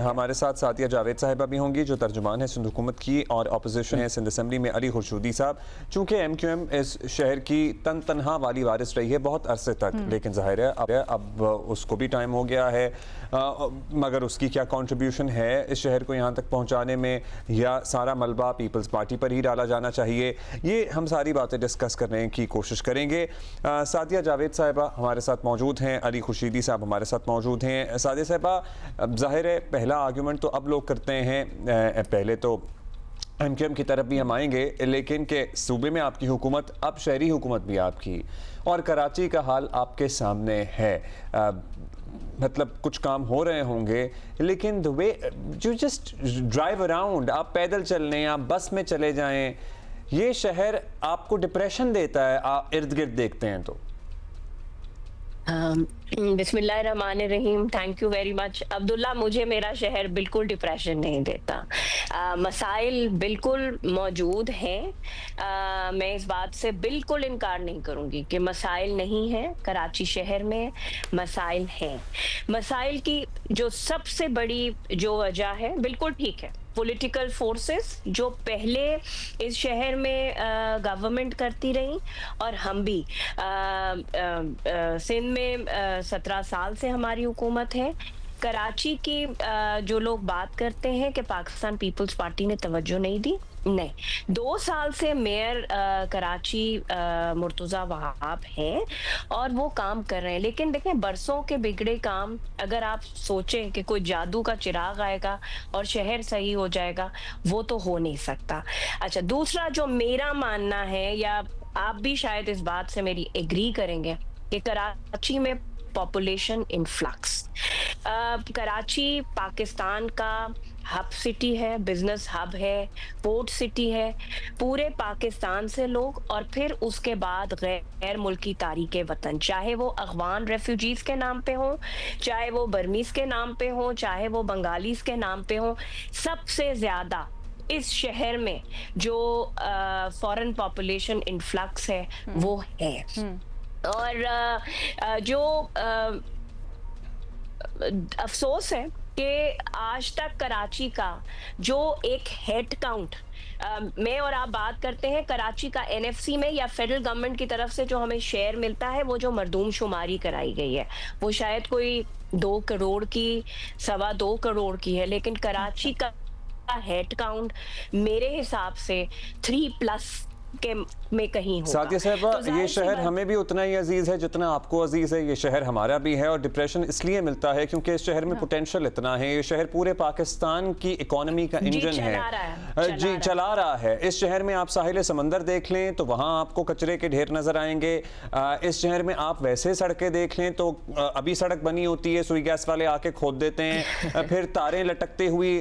हमारे साथ साथिया जावेद साहिबा भी होंगी जो तर्जुमान है सिंध हुकूमत की और अपोजिशन है सिंध असम्बली में अली खुर्शूदी साहब। चूँकि MQM इस शहर की तनहा वाली वारिस रही है बहुत अरसे तक, लेकिन ज़ाहिर है अब उसको भी टाइम हो गया है, मगर उसकी क्या कंट्रीब्यूशन है इस शहर को यहाँ तक पहुँचाने में, या सारा मलबा पीपल्स पार्टी पर ही डाला जाना चाहिए, ये हम सारी बातें डिस्कस करने की कोशिश करेंगे। साथिया जावेद साहिबा हमारे साथ मौजूद हैं, अली खुर्शीदी साहब हमारे साथ मौजूद हैं। सादिया साहिबा, ज़ाहिर है पहला आर्गूमेंट तो अब लोग करते हैं, पहले तो MQM की तरफ भी हम आएंगे, लेकिन कि सूबे में आपकी हुकूमत, अब शहरी हुकूमत भी आपकी, और कराची का हाल आपके सामने है। मतलब कुछ काम हो रहे होंगे, लेकिन the way you just drive around, आप पैदल चल लें, आप बस में चले जाएं, ये शहर आपको डिप्रेशन देता है आप इर्द गिर्द देखते हैं तो। बिस्मिल्लाहिर्रहमानिर्रहीम। Thank you very much Abdullah. मुझे मेरा शहर बिल्कुल डिप्रेशन नहीं देता। मसाइल बिल्कुल मौजूद हैं। मैं इस बात से बिल्कुल इनकार नहीं करूंगी कि मसाइल नहीं है। कराची शहर में मसाइल हैं। मसाइल की जो सबसे बड़ी जो वजह है, बिल्कुल ठीक है, पॉलिटिकल फोर्सेस जो पहले इस शहर में गवर्नमेंट करती रही, और हम भी सिंध में 17 साल से हमारी हुकूमत है। कराची की जो लोग बात करते हैं कि पाकिस्तान पीपल्स पार्टी ने तवज्जो नहीं दी, नहीं, 2 साल से मेयर कराची मुर्तज़ा वहाब हैं और वो काम कर रहे हैं। लेकिन देखें, बरसों के बिगड़े काम, अगर आप सोचें कि कोई जादू का चिराग आएगा और शहर सही हो जाएगा, वो तो हो नहीं सकता। अच्छा, दूसरा जो मेरा मानना है, या आप भी शायद इस बात से मेरी एग्री करेंगे, कि कराची में पॉपुलेशन इनफ्लक्स, कराची पाकिस्तान का हब सिटी है, बिजनेस हब है, पोर्ट सिटी है, पूरे पाकिस्तान से लोग, और फिर उसके बाद गैर मुल्की तारीके वतन, चाहे वो अफगान रेफ्यूजीज के नाम पे हो, चाहे वो बर्मीज के नाम पे हो, चाहे वो बंगालीज के नाम पे हो, सबसे ज्यादा इस शहर में जो फॉरेन पॉपुलेशन इनफ्लक्स है वो है। और जो अफसोस है कि आज तक कराची का जो एक हेड काउंट, मैं और आप बात करते हैं कराची का NFC में या फेडरल गवर्नमेंट की तरफ से जो हमें शेयर मिलता है, वो जो मरदूम शुमारी कराई गई है, वो शायद कोई 2 करोड़ की, 2.25 करोड़ की है, लेकिन कराची का हेड काउंट मेरे हिसाब से 3+ के में कहीं होगा। सादिया साहिबा, तो ये शहर हमें भी उतना ही अजीज है जितना आपको अजीज है। ये शहर हमारा भी है, और डिप्रेशन इसलिए मिलता है क्योंकि इस शहर में पोटेंशियल इतना है। ये शहर पूरे पाकिस्तान की इकोनॉमी का इंजन है, जी चला रहा है। इस शहर में आप साहिल समंदर देख लें तो वहाँ आपको कचरे के ढेर नजर आएंगे। इस शहर में आप वैसे सड़कें देख लें तो अभी सड़क बनी होती है, सुई गैस वाले आके खोद देते हैं, फिर तारें लटकते हुई,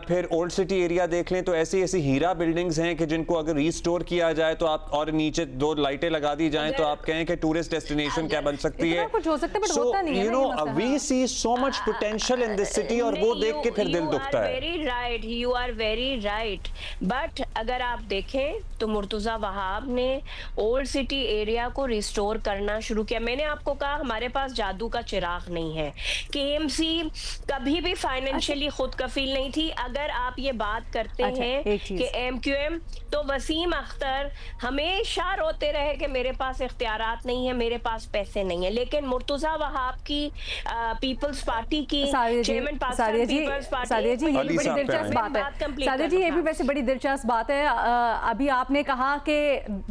फिर ओल्ड सिटी एरिया देख लें तो ऐसी ऐसी हीरा बिल्डिंग्स हैं कि जिनको अगर रिस्टोर किया जाए तो आप, और नीचे 2 लाइटें लगा दी जाएं तो आप कहें कि टूरिस्ट डेस्टिनेशन क्या बन सकती है। कुछ हो सकता है, बट होता नहीं है। You know, we see so much potential in this city, और वो देख के फिर दिल दुखता है। Very right, you are very right. But अगर आप देखें तो मुर्तज़ा वहाब ने ओल्ड सिटी एरिया को रिस्टोर करना शुरू किया। मैंने आपको कहा हमारे पास जादू का चिराग नहीं है। KMC कभी भी फाइनेंशियली खुद कफील नहीं थी। अगर आप ये बात करते हैं कि MQM, तो वसीम अख्तर हमेशा रोते रहे कि मेरे पास इख्तियारात नहीं है, मेरे पास पैसे नहीं है। लेकिन मुर्तज़ा वहाब की पीपल्स पार्टी की chairman Pakistan people's party, Sadia ji ये भी बड़ी दिलचस्प बात है। सादिया जी ये भी वैसे बड़ी दिलचस्प बात है। अभी आपने कहा कि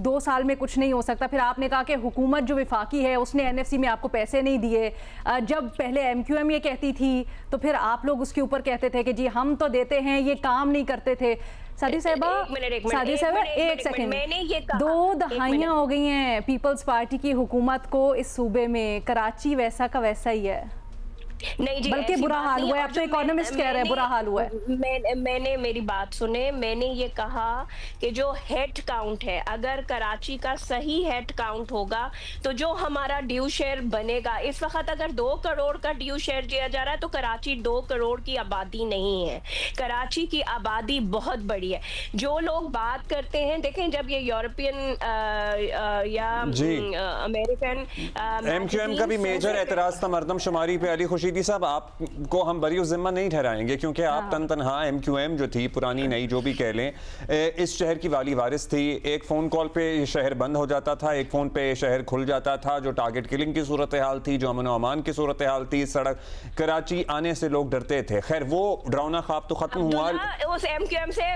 2 साल में कुछ नहीं हो सकता, फिर आपने कहा कि हुकूमत जो विफाकी है उसने NFC में आपको पैसे नहीं दिए। जब पहले MQM ये कहती थी तो फिर आप लोग उसके ऊपर कहते थे कि जी हम तो देते हैं, ये काम नहीं करते थे। सादिया साहिबा, एक सेकंड, 2 दहाइयां हो गई हैं पीपल्स पार्टी की हुकूमत को इस सूबे में। कराची वैसा का वैसा ही है, नहीं जी, बल्कि बुरा हाल हुआ है। अब तो इकोनॉमिस्ट कह रहे हैं बुरा हाल हुआ है। मैंने मेरी बात सुने, मैंने ये कहा कि जो हेड काउंट है, अगर कराची का सही हेड काउंट होगा तो जो हमारा ड्यू शेयर बनेगा, इस वक्त अगर 2 करोड़ का ड्यू शेयर दिया जा रहा है तो कराची 2 करोड़ की आबादी नहीं है। कराची की आबादी बहुत बड़ी है। जो लोग बात करते हैं, देखें जब ये यूरोपियन या अमेरिकन, MQM का भी मेजर एतराज था मरदमशुमारी पे। अली खुर्शीदी खुर्शीदी साहब, आपको हम बरी ज़िम्मा नहीं ठहराएंगे क्योंकि आप तनहा MQM जो थी, पुरानी नई जो भी कह लें, इस शहर की वाली वारिस थी। एक फ़ोन कॉल पे ये शहर बंद हो जाता था, एक फ़ोन पे शहर खुल जाता था। जो टारगेट किलिंग की सूरत हाल थी, जो अमन व अमान की सूरत हाल थी, सड़क कराची आने से लोग डरते थे। खैर वो डरावना ख्वाब तो खत्म हुआ। उस MQM से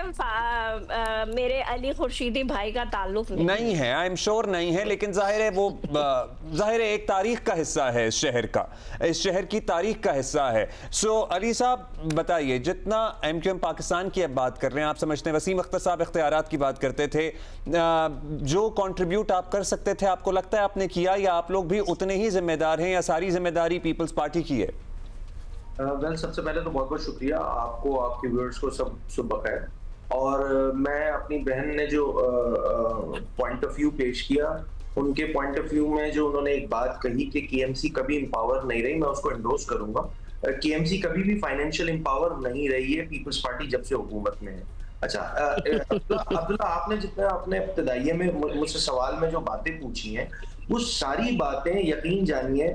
मेरे अली खुर्शीदी भाई का ताल्लुक नहीं है, आई एम श्योर नहीं है, लेकिन जाहिर है वो जाहिर है एक तारीख का हिस्सा है इस शहर का, इस शहर की तारीख का हिस्सा है। सो अली साहब बताइए, जितना MQM पाकिस्तान की अब बात कर रहे हैं, आप समझते हैं वसीम अख्तर साहब इख्तियारात की बात करते थे, जो कंट्रीब्यूट आप कर सकते थे, आपको लगता है आपने किया, या आप लोग भी उतने ही जिम्मेदार हैं, या सारी जिम्मेदारी पीपल्स पार्टी की है? वेल, सबसे पहले तो बहुत बहुत शुक्रिया आपको, आपके व्यूअर्स को सब सुबह बखैर। और मैं अपनी बहन ने जो पॉइंट ऑफ व्यू पेश किया, उनके पॉइंट ऑफ व्यू में जो उन्होंने एक बात कही कि KMC कभी एम्पावर नहीं रही, मैं उसको एंडोर्स करूंगा। KMC कभी भी फाइनेंशियल एम्पावर नहीं रही है पीपल्स पार्टी जब से हुकूमत में है। अच्छा अब्दुल्ला, आपने जितना अपने इब्तिदाइये में मुझसे सवाल में जो बातें पूछी हैं, वो सारी बातें यकीन जानिए,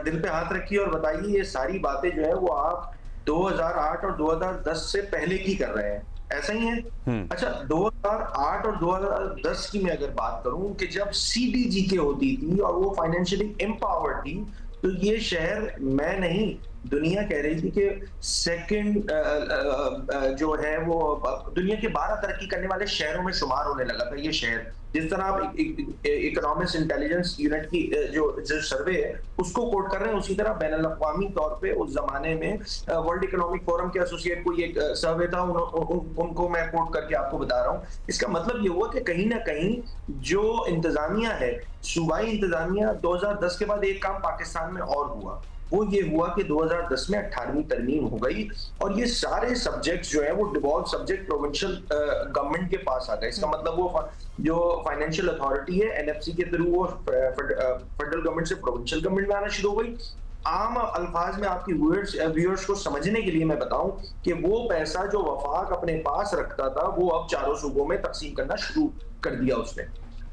दिल पे हाथ रखिए और बताइए, ये सारी बातें जो है वो आप 2008 और 2010 से पहले की कर रहे हैं, ऐसा ही है? अच्छा, 2008 और 2010 की मैं अगर बात करूं कि जब CDGK होती थी और वो फाइनेंशियली एम्पावर्ड थी, तो ये शहर मैं नहीं दुनिया कह रही थी कि सेकंड जो है वो दुनिया के 12 तरक्की करने वाले शहरों में शुमार होने लगा था ये शहर। जिस तरह आप इकोनॉमिक्स इंटेलिजेंस यूनिट की जो सर्वे है उसको कोट कर रहे हैं, उसी तरह बैनुल-अक़वामी तौर पे उस जमाने में वर्ल्ड इकोनॉमिक फोरम के एसोसिएट कोई एक सर्वे था, उनको मैं कोट करके आपको बता रहा हूँ। इसका मतलब ये हुआ कि कहीं ना कहीं जो इंतजामिया है, सूबाई इंतजामिया, 2010 के बाद एक काम पाकिस्तान में और हुआ, वो ये हुआ कि 2010 में 18वीं तरमीम हो गई और ये सारे सब्जेक्ट्स जो है वो डिवॉल्व सब्जेक्ट प्रोविंशियल गवर्नमेंट के पास आ गए। इसका मतलब वो जो फाइनेंशियल अथॉरिटी है NFC के थ्रू वो फेडरल गवर्नमेंट से प्रोविंशियल गवर्नमेंट में आना शुरू हो गई। आम अल्फाज में आपकी व्यूअर्स को समझने के लिए मैं बताऊं कि वो पैसा जो वफाक अपने पास रखता था वो अब चारों सूबों में तकसीम करना शुरू कर दिया उसने।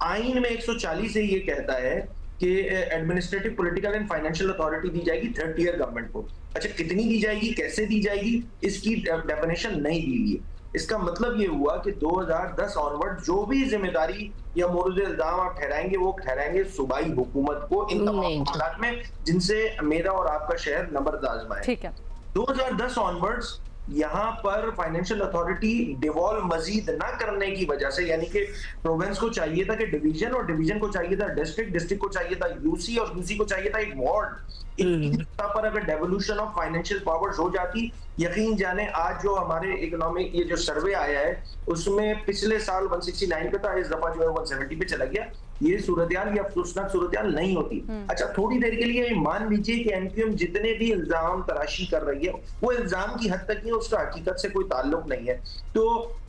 आइन में 140 से ये कहता है कि administrative, political and financial authority दी जाएगी थर्ड ईयर गवर्नमेंट को। अच्छा, कितनी दी जाएगी, कैसे दी जाएगी, इसकी डेफिनेशन नहीं दी हुई है। इसका मतलब ये हुआ कि 2010 ऑनवर्ड जो भी जिम्मेदारी या मोरूज इल्जाम आप ठहराएंगे वो ठहराएंगे सूबाई हुकूमत को इन तमाम हालात में जिनसे मेरा और आपका शहर नंबरदाज है। ठीक है, 2010 ऑनवर्ड्स यहाँ पर फाइनेंशियल अथॉरिटी डिवॉल्व मजीद ना करने की वजह से, यानी कि प्रोविंस को चाहिए था कि डिवीजन, और डिवीजन को चाहिए था डिस्ट्रिक्ट, डिस्ट्रिक्ट को चाहिए था UC, और UC को चाहिए था एक वार्ड। पर अगर डेवोल्यूशन ऑफ फाइनेंशियल पावर्स हो जाती, यकीन जाने आज जो हमारे इकोनॉमिक ये जो सर्वे आया है उसमें पिछले साल 169 पे था, इस दफा जो है 170 पे चला गया। ये सूरत-ए-हाल, ये अफसोसनाक सूरत-ए-हाल नहीं होती। अच्छा, थोड़ी देर के लिए मान लीजिए कि MQM जितने भी इल्जाम तराशी कर रही है वो इल्जाम की हद तक ही, उसका हकीकत से कोई ताल्लुक नहीं है। तो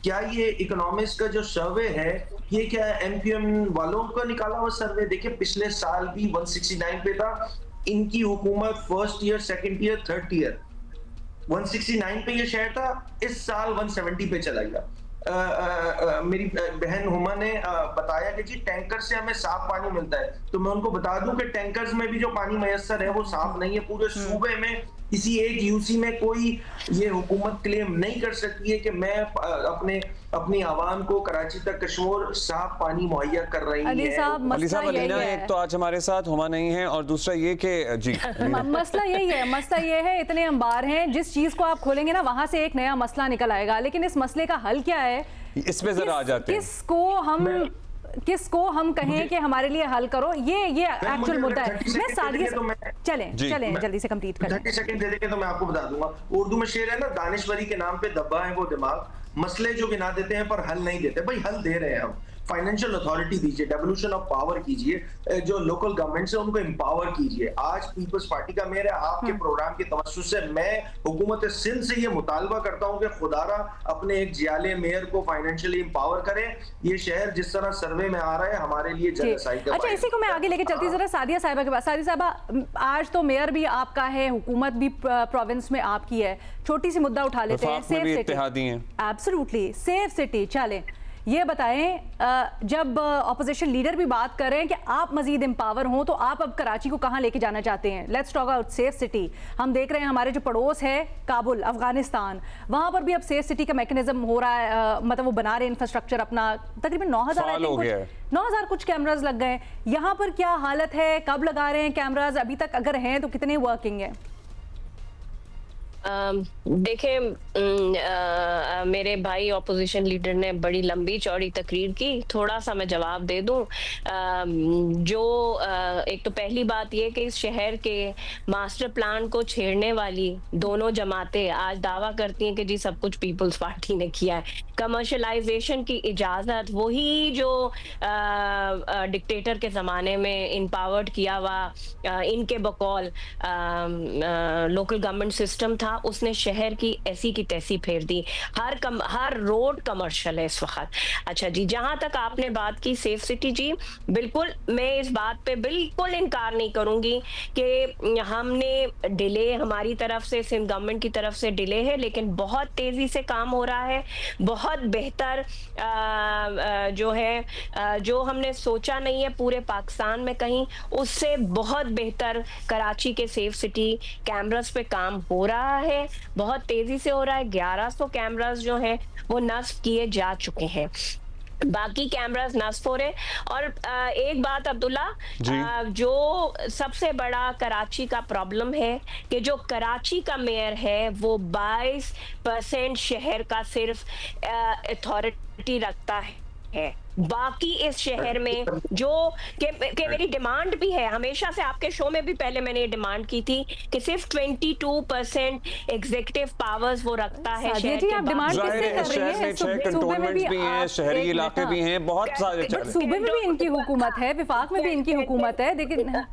क्या ये इकोनॉमिक्स का जो सर्वे है ये क्या MQM वालों का निकाला हुआ सर्वे? देखिए, पिछले साल भी 169 पे था, इनकी हुकूमत first year, second year, third year 169 पे ये शहर था, इस साल 170 पे चला गया। मेरी बहन हुमा ने बताया कि जी टैंकर से हमें साफ पानी मिलता है, तो मैं उनको बता दूं कि टैंकर्स में भी जो पानी मयसर है वो साफ नहीं है। पूरे सूबे में किसी एक UC में कोई ये हुकूमत क्लेम नहीं कर सकती है कि मैं अपनी आवाम को कराची तक कश्मीर साफ पानी मुहैया कर रही है। अली साहब, एक तो आज हमारे साथ हुमा नहीं है और दूसरा ये कि जी मसला यही है, मसला ये है इतने अंबार हैं, जिस चीज को आप खोलेंगे ना वहां से एक नया मसला निकल आएगा। लेकिन इस मसले का हल क्या है, इस पे जरा आ जाते हैं। किसको हम कहें कि हमारे लिए हल करो, ये एक्चुअल मुद्दा है। मैं सादिया चलें जल्दी से कंप्लीट करें। 30 सेकंड दे देंगे तो मैं आपको बता दूंगा। उर्दू में शेर है ना, दानिश्वरी के नाम पे दब्बा है वो दिमाग, मसले जो गिना देते हैं पर हल नहीं देते। भाई हल दे रहे हैं हम, फाइनेंशियल अथॉरिटी दीजिए, डेवोल्यूशन ऑफ पावर कीजिए, जो लोकल गवर्नमेंट से उनको एम्पावर कीजिए। आज पीपल्स पार्टी का मेयर है, आपके प्रोग्राम के तवज्जुह से मैं हुकूमत सिंध से ये मुतालबा करता हूं कि खुदारा अपने एक जियाले मेयर को फाइनेंशियली एम्पावर करें। ये शहर जिस तरह सर्वे में आ रहा है हमारे लिए जनसाइड का। अच्छा, इसी को मैं आगे लेके चलती जरा सादिया साहिबा के पास। सादिया साहिबा, आज तो मेयर भी आपका है, हुकूमत भी प्रोविंस में आपकी है, छोटी सी मुद्दा उठा लेते हैं, safe city. Absolutely, safe city. चले, ये बताएं, जब ऑपोजिशन लीडर भी बात कर रहे हैं कि आप मजीद एम्पावर हों, तो आप अब कराची को कहाँ लेके जाना चाहते हैं? Let's talk about safe city. हम देख रहे हैं हमारे जो पड़ोस है काबुल, अफगानिस्तान, वहाँ पर भी अब सेफ सिटी का मैकेनिज्म हो रहा है, मतलब वो बना रहे इंफ्रास्ट्रक्चर अपना। तकरीबन 9,000 कुछ कैमराज लग गए। यहाँ पर क्या हालत है, कब लगा रहे हैं कैमराज, अभी तक अगर हैं तो कितने वर्किंग है? देखें, मेरे भाई ऑपोजिशन लीडर ने बड़ी लंबी चौड़ी तकरीर की, थोड़ा सा मैं जवाब दे दूं। एक तो पहली बात ये कि इस शहर के मास्टर प्लान को छेड़ने वाली दोनों जमातें आज दावा करती हैं कि जी सब कुछ पीपल्स पार्टी ने किया है। कमर्शलाइजेशन की इजाजत वही जो डिक्टेटर के जमाने में इनपावर्ड किया हुआ इनके बकौल लोकल गवर्नमेंट सिस्टम था, उसने शहर की ऐसी की तैसी फेर दी। हर रोड कमर्शियल है इस वक्त। अच्छा जी, जहां तक आपने बात की सेफ सिटी, जी बिल्कुल, मैं इस बात पे बिल्कुल इनकार नहीं करूंगी कि हमने डिले, हमारी तरफ से, सिंध गवर्नमेंट की तरफ से डिले है, लेकिन बहुत तेजी से काम हो रहा है। बहुत बेहतर जो है, जो हमने सोचा नहीं है पूरे पाकिस्तान में कहीं, उससे बहुत बेहतर कराची के सेफ सिटी कैमरास पे काम हो रहा है, बहुत तेजी से हो रहा है। 1100 कैमरास जो हैं वो नस्ब किए जा चुके हैं, बाकी कैमरास नस्ब हो रहे। और एक बात अब्दुल्ला, जो सबसे बड़ा कराची का प्रॉब्लम है कि जो कराची का मेयर है वो 22% शहर का सिर्फ अथॉरिटी रखता है। बाकी इस शहर में जो कि मेरी डिमांड भी है, हमेशा से आपके शो में भी पहले मैंने ये डिमांड की थी कि सिर्फ 22% एग्जीक्यूटिव पावर्स वो रखता है शहर के। आप डिमांड किससे कर रही हैं? कंटोनमेंट्स भी हैं, शहरी इलाके भी हैं, बहुत सारे। सूबे में भी इनकी हुकूमत है, विफाक में भी इनकी हुकूमत है, लेकिन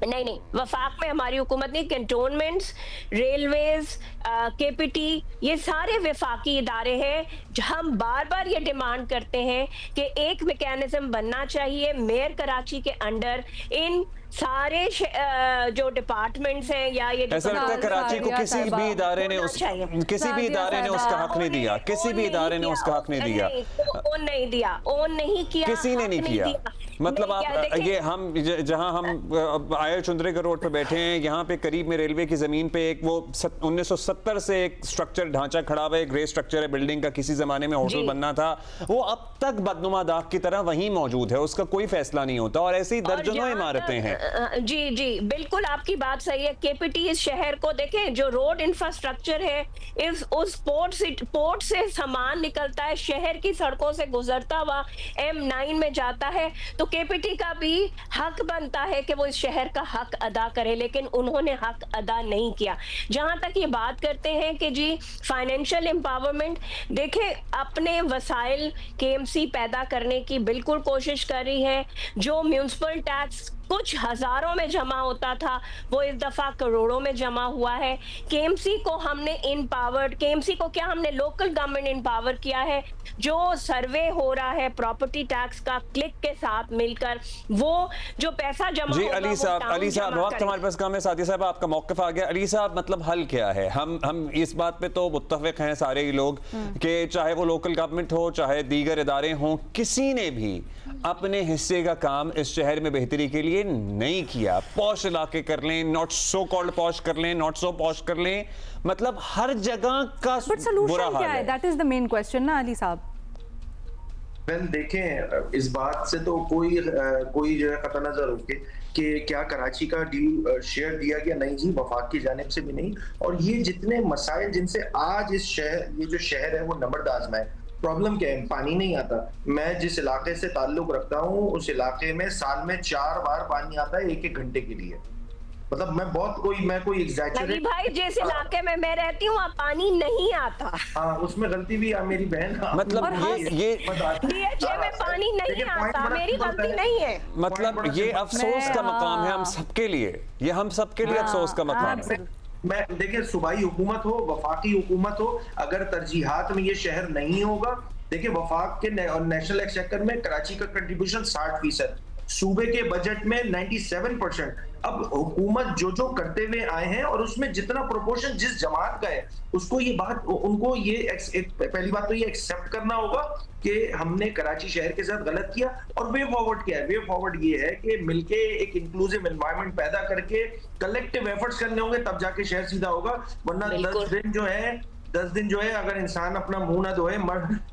नहीं, वफाक में हमारी हुकूमत नहीं। कैंटोनमेंट्स, रेलवेज, केपीटी, ये सारे वफाकी इदारे हैं। हम बार बार ये डिमांड करते हैं कि एक मैकेनिज्म बनना चाहिए मेयर कराची के अंडर, इन सारे जो डिपार्टमेंट्स हैं या ये ऐसा लगता है कराची को किसी भी इदारे ने उसका हक नहीं दिया, किसी भी इदारे ने उसका हक नहीं दिया, ओन नहीं दिया, ओन नहीं किया, किसी ने नहीं किया। मतलब आप ये हम जहां हम आयर चुंदरे के रोड पे बैठे हैं, यहाँ पे करीब में रेलवे की जमीन पे एक वो 1970 से एक स्ट्रक्चर ढांचा खड़ा हुआ है, ग्रे स्ट्रक्चर है बिल्डिंग का, किसी जमाने में होटल बनना था, वो अब तक बदनुमा दाग की तरह वहीं मौजूद है, उसका कोई फैसला नहीं होता। और ऐसी दर्जनों इमारतें हैं। जी बिल्कुल आपकी बात सही है। केपीटी इस शहर को देखें, जो रोड इंफ्रास्ट्रक्चर है, उस पोर्ट से सामान निकलता है, शहर की सड़कों से गुजरता हुआ M9 में जाता है, तो केपीटी का भी हक बनता है कि वो इस शहर का हक अदा करे, लेकिन उन्होंने हक अदा नहीं किया। जहां तक ये बात करते हैं कि जी फाइनेंशियल एम्पावरमेंट, देखें अपने वसाइल केएमसी पैदा करने की बिल्कुल कोशिश कर रही है। जो म्यूनिसिपल टैक्स कुछ हजारों में जमा होता था वो इस दफा करोड़ों में जमा हुआ है। केएमसी को हमने इनपावर्ड, केएमसी को क्या हमने लोकल गवर्नमेंट इनपावर किया है। जो सर्वे हो रहा है प्रॉपर्टी टैक्स का क्लिक के साथ मिलकर, वो जो पैसा जमा जी अली साहब वक्त हमारे पास कम है, साथी साहब आपका मौक़िफ़ आ गया। अली साहब मतलब हल क्या है? हम इस बात पे तो मुत्तफ़िक़ हैं सारे ही लोग कि चाहे वो लोकल गवर्नमेंट हो चाहे दीगर इदारे हों, किसी ने भी अपने हिस्से का काम इस शहर में बेहतरी के लिए नहीं किया। पॉश इलाके कर लें, नॉट सो कॉल्ड पॉश कर लें, नॉट सो पॉश कर लें, मतलब हर जगह का बुरा हाल है। That is the main question ना अली साहब। वेल देखें, इस बात से तो कोई जो है कतई नजर होके कि क्या कराची का ड्यू शेयर दिया गया, नहीं जी, वफाक की जानिब से भी नहीं। और ये जितने मसाइल जिनसे आज इस शहर, ये जो शहर है वो नंबरदाज है। प्रॉब्लम क्या है? पानी नहीं आता। मैं जिस इलाके से ताल्लुक रखता हूँ उस इलाके में साल में 4 बार पानी आता है 1-1 घंटे के लिए। मतलब मैं कोई एग्जैजरेट भाई जिस इलाके में मैं रहती हूँ वहाँ पानी नहीं आता। हाँ, उसमें गलती भी है मेरी बहन। मतलब ये DHA में पानी नहीं आता, मेरी गलती नहीं है। मतलब ये अफसोस का मकाम है हम सबके लिए, ये हम सबके लिए अफसोस का मकाम है। मैं देखिए, सूबाई हुकूमत हो, वफाकी हुकूमत हो, अगर तरजीहात में ये शहर नहीं होगा, देखिए वफाक के नेशनल एक्सचेकर में कराची का कंट्रीब्यूशन 60%, सूबे के बजट में 97%, अब हुकूमत जो करते हुए आए हैं और उसमें जितना प्रोपोर्शन जिस जमात का है उसको ये बात, उनको ये पहली बात तो ये एक्सेप्ट करना होगा कि हमने कराची शहर के साथ गलत किया और वे फॉरवर्ड किया है। वे फॉरवर्ड ये है कि मिलके एक इंक्लूसिव एनवायरनमेंट पैदा करके कलेक्टिव एफर्ट्स करने होंगे, तब जाके शहर सीधा होगा। वरना 10 दिन जो है अगर इंसान अपना मुंह ना धोए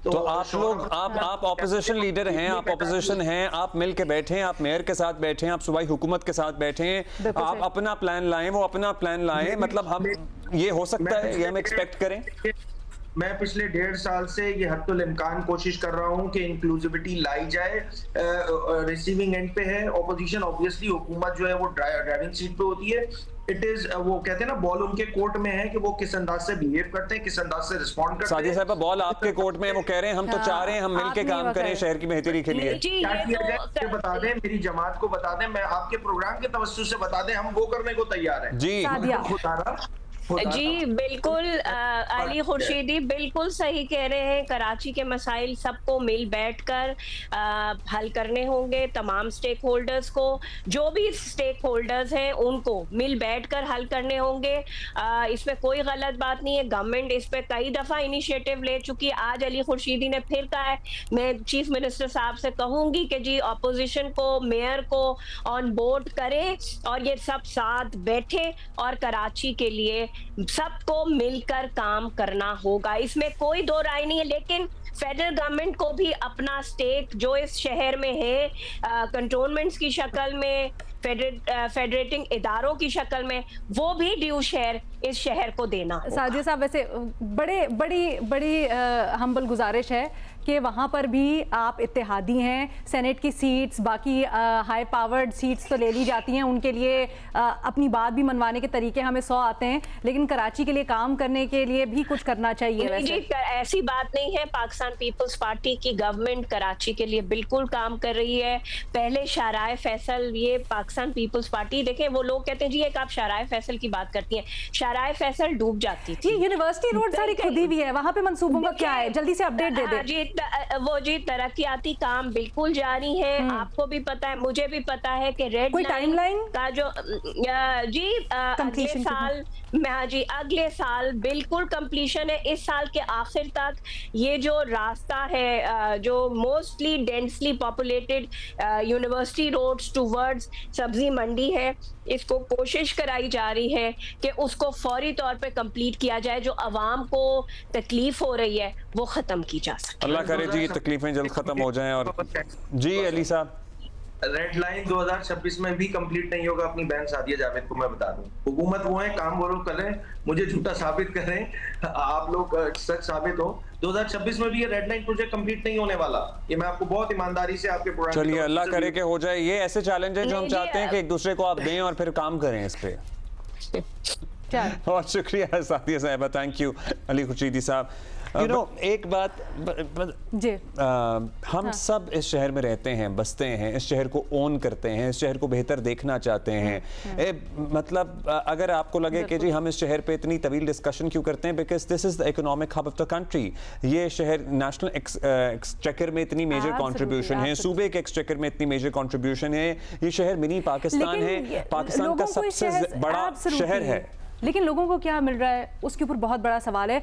तो आप लोग आप ऑपोजिशन लीडर हैं, आप ऑपोजिशन हैं, आप मिल के बैठे हैं, आप मेयर के साथ बैठे हैं, आप सूबाई हुकूमत के साथ बैठे हैं, आप अपना प्लान लाएं, वो अपना प्लान लाएं। मतलब हम ये हो सकता है, ये हम एक्सपेक्ट करें। मैं पिछले 1.5 साल से ये हद्दुल इम्कान कोशिश कर रहा हूं कि इंक्लूसिविटी लाई जाए। रिसीविंग एंड पे है ऑपोजिशन, ऑब्वियसली हुकूमत जो है वो ड्राइविंग सीट पे होती है। इट इज, वो कहते हैं ना, बॉल उनके कोर्ट में है कि वो किस अंदाज से बिहेव करते हैं, किस अंदाज से रिस्पॉन्ड करते हैं। साजिद साहब, बॉल आपके कोर्ट में है, वो कह रहे हैं हम तो चाह रहे हैं हम मिलके काम करें शहर की बेहतरी के लिए। क्या किया जाए बता दें, मेरी जमात को बता दें, मैं आपके प्रोग्राम के तवज्जुह से बता दें, हम वो करने को तैयार हैं। जी जी बिल्कुल, अली खुर्शीदी बिल्कुल सही कह रहे हैं। कराची के मसाइल सबको मिल बैठकर हल करने होंगे। तमाम स्टेक होल्डर्स को, जो भी स्टेक होल्डर्स हैं उनको मिल बैठकर हल करने होंगे। इसमें कोई गलत बात नहीं है। गवर्नमेंट इस पे कई दफा इनिशिएटिव ले चुकी है। आज अली खुर्शीदी ने फिर कहा है। मैं चीफ मिनिस्टर साहब से कहूंगी कि जी ऑपोजिशन को, मेयर को ऑन बोर्ड करें और ये सब साथ बैठे और कराची के लिए सबको मिलकर काम करना होगा। इसमें कोई दो राय नहीं है। लेकिन फेडरल गवर्नमेंट को भी अपना स्टेक जो इस शहर में है, कंटोनमेंट्स की शक्ल में, फेडरेटिंग इदारों की शक्ल में, वो भी ड्यू शेयर इस शहर को देना। साजिद साहब, वैसे बड़ी हम्बल गुजारिश है कि वहाँ पर भी आप इत्तेहादी हैं। सेनेट की सीट्स, बाकी हाई पावर्ड सीट्स तो ले ली जाती हैं, उनके लिए अपनी बात भी मनवाने के तरीके हमें 100 आते हैं, लेकिन कराची के लिए काम करने के लिए भी कुछ करना चाहिए। वैसे ऐसी बात नहीं है। पाकिस्तान पीपल्स पार्टी की गवर्नमेंट कराची के लिए बिल्कुल काम कर रही है। पहले शाराय फैसल, ये पाकिस्तान पीपल्स पार्टी, देखें वो लोग कहते हैं जी एक आप शाराय फैसल की बात करती हैं, शाराय फैसल डूब जाती थी। यूनिवर्सिटी रोड सारी खुदी हुई है, वहाँ पे मंसूबों का क्या है? जल्दी से अपडेट दे दें। जी तरक्याती काम बिल्कुल जारी है। आपको भी पता है, मुझे भी पता है कि रेड कोई टाइमलाइन का जो अगले साल बिल्कुल कंप्लीशन है। इस साल के आखिर तक ये जो रास्ता है, जो mostly densely populated university roads towards Sabzi Mandi है, इसको कोशिश कराई जा रही है कि उसको फौरी तौर पे कंप्लीट किया जाए। जो अवाम को तकलीफ हो रही है वो खत्म की जा सके। अल्लाह करे जी तकलीफें जल्द खत्म हो जाएं। और जी अली साहब, रेड लाइन 2026 में भी कंप्लीट नहीं होगा। अपनी बहन सादिया जावेद को मैं बता दूं, हुकूमत वो है, काम वो लोग कर रहे हैं, मुझे झूठा साबित कर रहे हैं, आप लोग सच साबित हो। 2026 में भी ये रेड लाइन प्रोजेक्ट कंप्लीट नहीं होने वाला। ये मैं आपको बहुत ईमानदारी से आपके प्रोग्राम, चलिए अल्लाह करे कि हो जाए। ये ऐसे चैलेंज है जो हम चाहते हैं कि एक दूसरे को आप दें और फिर काम करें इस पे। बहुत शुक्रिया सादिया साहिबा, थैंक यू। अली खुर्शीदी साहब, एक बात जी, हम सब इस शहर में रहते हैं, बसते हैं, इस शहर को ओन करते हैं, इस शहर को बेहतर देखना चाहते हैं। मतलब अगर आपको लगे कि जी हम इस शहर पे इतनी तवील डिस्कशन क्यों करते हैं, because this is the economic hub of the country. ये शहर नेशनल एक्सचेकर में इतनी मेजर कंट्रीब्यूशन है, सूबे के एक्सचेकर में इतनी मेजर कंट्रीब्यूशन है। ये शहर मिनी पाकिस्तान है, पाकिस्तान का सबसे बड़ा शहर है, लेकिन लोगों को क्या मिल रहा है उसके ऊपर बहुत बड़ा सवाल है।